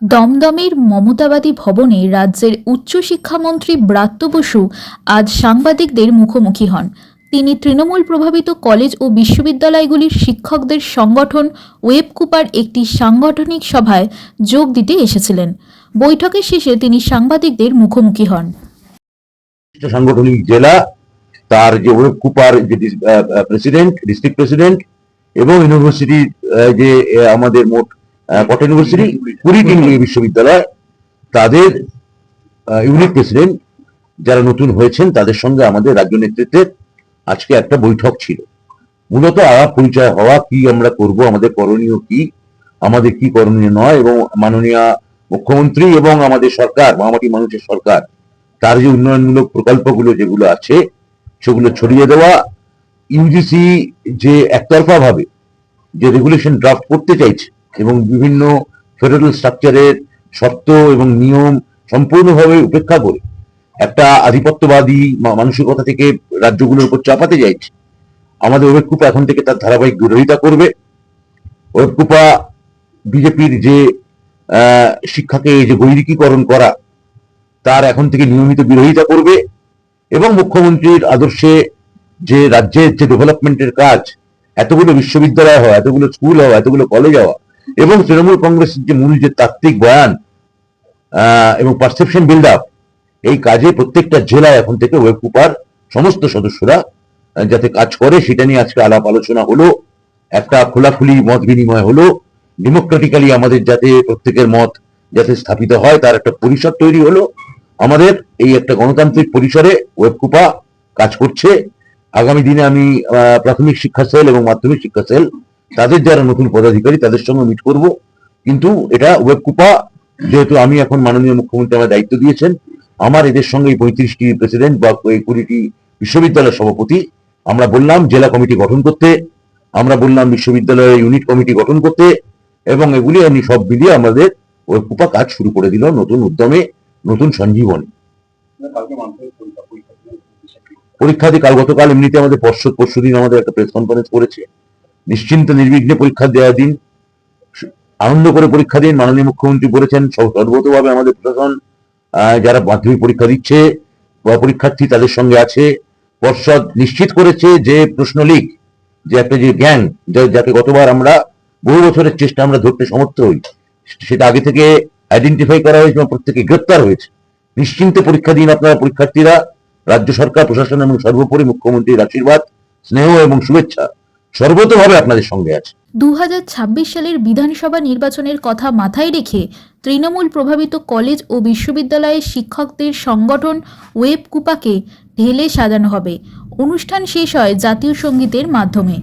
দমদমের মমতাবাদী ভবনে রাজ্যের উচ্চশিক্ষামন্ত্রী ব্রাত্য বসু আজ সাংবাদিকদের মুখোমুখি হন। তিনি তৃণমূল প্রভাবিত কলেজ ও বিশ্ববিদ্যালয়গুলির শিক্ষকদের সংগঠন ওয়েবকুপার একটি সাংগঠনিক সভায় যোগ দিতে এসেছিলেন। বৈঠকের শেষে তিনি সাংবাদিকদের মুখোমুখি হন। সাংগঠনিক জেলা তার যে ওয়েবকুপার যে প্রেসিডেন্ট, ডিস্ট্রিক্ট প্রেসিডেন্ট এবং ইউনিভার্সিটি যে আমাদের মোট কটা ইউনিভার্সিটি, 20টি বিশ্ববিদ্যালয়, তাদের ইউনিট প্রেসিডেন্ট যারা নতুন হয়েছেন তাদের সঙ্গে আমাদের রাজ্য নেতৃত্বের আজকে একটা বৈঠক ছিল। মূলত আলাপ পরিচয় হওয়া, কি আমরা করব, আমাদের করণীয় কি, আমাদের কি করণীয় নয়, এবং মাননীয় মুখ্যমন্ত্রী এবং আমাদের সরকার, মহামাটি মানুষের সরকার, তার যে উন্নয়নমূলক প্রকল্পগুলো যেগুলো আছে সেগুলো ছড়িয়ে দেওয়া। ইউজিসি যে একতরফা ভাবে যে রেগুলেশন ড্রাফট করতে চাইছে এবং বিভিন্ন ফেডারেল স্ট্রাকচারের শর্ত এবং নিয়ম সম্পূর্ণভাবে উপেক্ষা করে একটা আধিপত্যবাদী মানসিকতা থেকে রাজ্যগুলোর উপর চাপাতে চাইছে, আমাদের ওয়েবকুপা এখন থেকে তার ধারাবাহিক বিরোধিতা করবে। ওয়েবকুপা বিজেপির যে শিক্ষাকে যে গৈরিকীকরণ করা, তার এখন থেকে নিয়মিত বিরোধিতা করবে এবং মুখ্যমন্ত্রীর আদর্শে যে রাজ্যের যে ডেভেলপমেন্টের কাজ, এতগুলো বিশ্ববিদ্যালয় হওয়া, এতগুলো স্কুল হওয়া, এতগুলো কলেজ হওয়া, এবং তৃণমূল কংগ্রেসের যে মূল যে তাত্ত্বিক বয়ান এবং পারসেপশন বিল্ড আপ, এই কাজে প্রত্যেকটা জেলায় এখন থেকে ওয়েবকুপার সমস্ত সদস্যরা যাতে কাজ করে সেটা নিয়ে আজকে আলাপ আলোচনা হলো। একটা খোলাখুলি মত বিনিময় হলো। ডেমোক্রেটিক্যালি আমাদের যাতে প্রত্যেকের মত যাতে স্থাপিত হয় তার একটা পরিসর তৈরি হলো। আমাদের এই একটা গণতান্ত্রিক পরিসরে ওয়েবকুপা কাজ করছে। আগামী দিনে আমি প্রাথমিক শিক্ষা সেল এবং মাধ্যমিক শিক্ষা সেল তাদের যারা নতুন পদাধিকারী তাদের সঙ্গে মিট করব। কিন্তু এটা ওয়েবকুপা, যেহেতু আমি এখন মাননীয় মুখ্যমন্ত্রী আমার দায়িত্ব দিয়েছেন, আমার এদের সঙ্গে 35টি প্রেসিডেন্ট বা 20টি বিশ্ববিদ্যালয়ের সভাপতি আমরা বললাম জেলা কমিটি গঠন করতে, আমরা বললাম বিশ্ববিদ্যালয়ের ইউনিট কমিটি গঠন করতে, এবং এগুলি আমি সব মিলিয়ে আমাদের ওয়েবকুপা কাজ শুরু করে দিল নতুন উদ্যমে, নতুন সঞ্জীবনী। পরীক্ষার্থী গতকাল এমনিতে আমাদের পরশুদিন আমাদের একটা প্রেস কনফারেন্স করেছে। নিশ্চিন্ত নির্বিঘ্নে পরীক্ষা দেওয়া দিন, আনন্দ করে পরীক্ষা দিন। মাননীয় মুখ্যমন্ত্রী বলেছেন সর্বতভাবে আমাদের প্রশাসন যারা মাধ্যমিক পরীক্ষা দিচ্ছে বা পরীক্ষার্থী তাদের সঙ্গে আছে। পর্ষদ নিশ্চিত করেছে যে প্রশ্ন লিক, যে একটা যে গ্যাং, যাকে গতবার আমরা বহু বছরের চেষ্টা আমরা ধরতে সমর্থ হই, সেটা আগে থেকে আইডেন্টিফাই করা হয়েছে এবং প্রত্যেকে গ্রেপ্তার হয়েছে। নিশ্চিন্তে পরীক্ষা দিন আপনারা পরীক্ষার্থীরা। রাজ্য সরকার, প্রশাসন এবং সর্বোপরি মুখ্যমন্ত্রীর আশীর্বাদ, স্নেহ এবং শুভেচ্ছা সর্বতভাবে আপনাদের সঙ্গে আছে। 2026 সালের বিধানসভা নির্বাচনের কথা মাথায় রেখে তৃণমূল প্রভাবিত কলেজ ও বিশ্ববিদ্যালয়ের শিক্ষকদের সংগঠন ওয়েবকুপাকে ঢেলে সাজানো হবে। অনুষ্ঠান শেষ হয় জাতীয় সঙ্গীতের মাধ্যমে।